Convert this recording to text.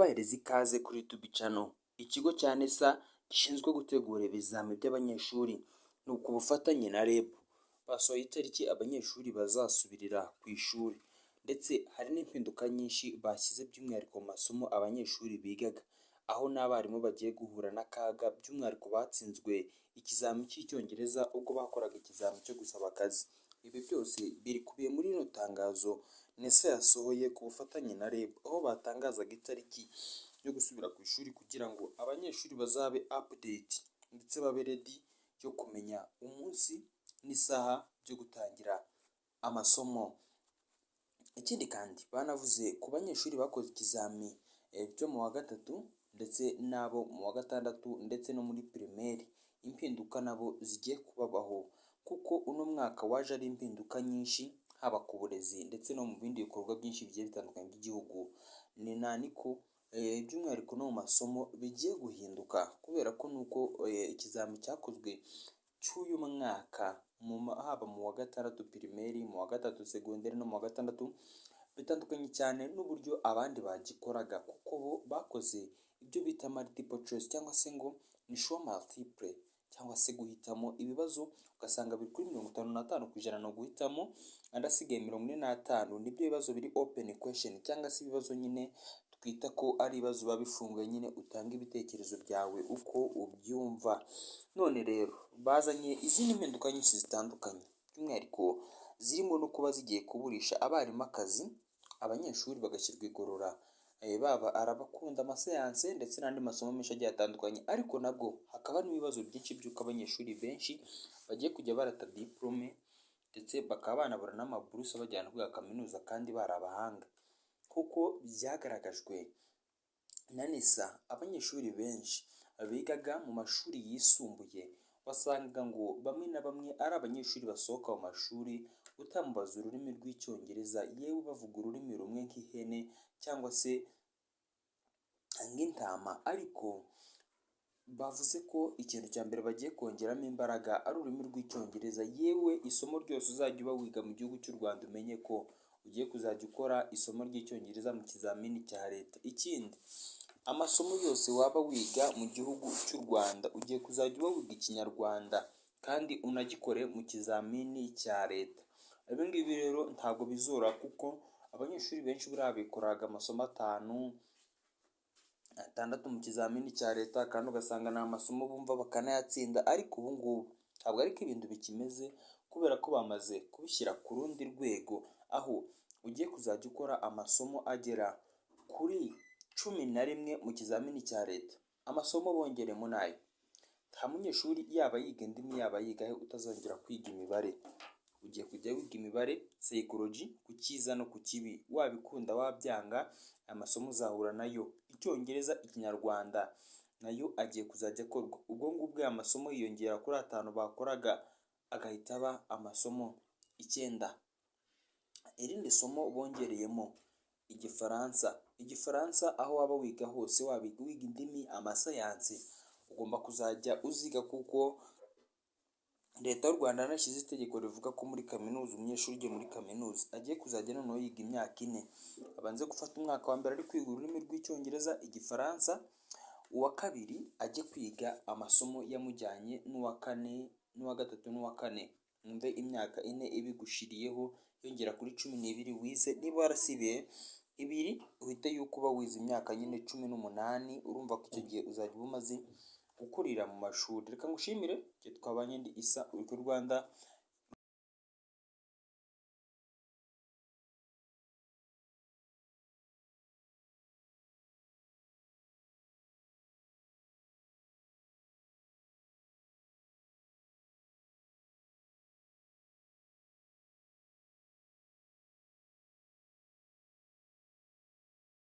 tubahereza ikaze kuri YouTube channel. Ikigo cya NESA gishinzwe gutegura ibizami by'abanyeshuri ni ku bufatanye na REB basohoye itariki abanyeshuri bazasubirira ku ishuri, ndetse hari n'impinduka nyinshi bashyize by'umwihariko mu masomo abanyeshuri bigaga, aho n'abarimu bagiye guhura n'akaga by'umwihariko batsinzwe ikizami cy'icyongereza ubwo bakoraga ikizami cyo gusaba akazi. Ibi byose birikubiye muri rino tangazo NESA yasohoye ku bufatanye na REB, aho batangazaga itariki yo gusubira ku ishuri kugira ngo abanyeshuri bazabe update ndetse babe ready yo kumenya umunsi n'isaha byo gutangira amasomo. Ikindi kandi banavuze ku banyeshuri bakoze ikizami byo mu wa gatatu ndetse n'abo mu wa gatandatu ndetse no muri primaire, impinduka nabo zigiye kubabaho kuko uno mwaka waje ari impinduka nyinshi haba ku burezi ndetse no mu bindi bikorwa byinshi bigiye bitandukanye by'igihugu. Ni niko by'umwihariko no mu masomo bigiye guhinduka kubera ko nuko ikizami cyakozwe cy'uyu mwaka haba mu wa gatandatu primaire, mu wa gatatu secondaire no mu wa gatandatu bitandukanye cyane n'uburyo abandi bagikoraga, kuko bo bakoze ibyo bita multiple choice cyangwa se ngo ni choix multiple cyangwa se guhitamo ibibazo ugasanga biri kuri 55% no guhitamo, andi asigaye 45 nibyo bibazo biri open question cyangwa se ibibazo nyine twita ko ari ibibazo biba bifunguye, nyine utanga ibitekerezo byawe uko ubyumva. None rero bazanye izindi mpinduka nyinshi zitandukanye by'umwihariko zirimo no kuba zigiye kuburisha abarimu akazi, abanyeshuri bagashyirwa igorora, baba arabakunda amasayanse ndetse n'andi masomo menshi agiye atandukanye, ariko nabwo hakaba n'ibibazo byinshi by'uko abanyeshuri benshi bagiye kujya barata diplome ndetse bakaba banabura n'amaburusa bajyana kwiga kaminuza kandi bari abahanga, kuko byagaragajwe na NESA abanyeshuri benshi bigaga mu mashuri yisumbuye wasanga ngo bamwe na bamwe ari abanyeshuri basohoka mu mashuri utamubaza ururimi rw'icyongereza, yewe bavuga ururimi rumwe nk'ihene cyangwa se nk'intama, ariko bavuze ko ikintu cya mbere bagiye kongeramo imbaraga ari ururimi rw'icyongereza. Yewe isomo ryose uzajya uba wiga mu gihugu cy'u Rwanda umenye ko ugiye kuzajya ukora isomo ry'icyongereza mu kizamini cya leta. Ikindi, amasomo yose waba wiga mu gihugu cy'u Rwanda ugiye kuzajya uba wiga ikinyarwanda kandi unagikore mu kizamini cya leta. Ibi ngibi rero ntabwo bizora kuko abanyeshuri benshi buriya bikoraga amasomo 5-6 mu kizamini cya leta kandi ugasanga ni amasomo bumva bakanayatsinda, ariko ubu ngubu ntabwo ariko ibintu bikimeze kubera ko bamaze kubishyira ku rundi rwego, aho ugiye kuzajya ukora amasomo agera kuri 11 mu kizamini cya leta. Amasomo bongeremo nayo nta munyeshuri yaba yiga indimi yaba yigahe utazongera kwiga imibare. Ugiye kujya wiga imibare, psychology ku cyiza no ku kibi, wabikunda wabyanga amasomo uzahura nayo. Icyongereza, ikinyarwanda nayo agiye kuzajya akorwa, ubwo ngubwo aya masomo yiyongera kuri 5 bakoraga agahita aba amasomo 9. Irindi somo bongereyemo igifaransa aho waba wiga hose, waba wiga indimi, amasayansi, ugomba kuzajya uziga kuko leta y'u Rwanda yanashyize itegeko rivuga ko muri kaminuza umunyeshuri ugiye muri kaminuza agiye kuzajya noneho yiga imyaka 4, abanze gufata umwaka wa mbere ari kwiga ururimi rw'icyongereza, igifaransa, uwa kabiri ajye kwiga amasomo yamujyanye n'uwa kane n'uwa gatatu n'uwa kane. Numve imyaka 4 ibigushiriyeho yongera kuri 12 wize, niba warasibiye 2 uhite yuko uba wize imyaka nyine 18, urumva ko icyo gihe uzajya uba umaze gukurira mu mashuri. Reka ngushimire, twabanye ndi Isa uri ku Rwanda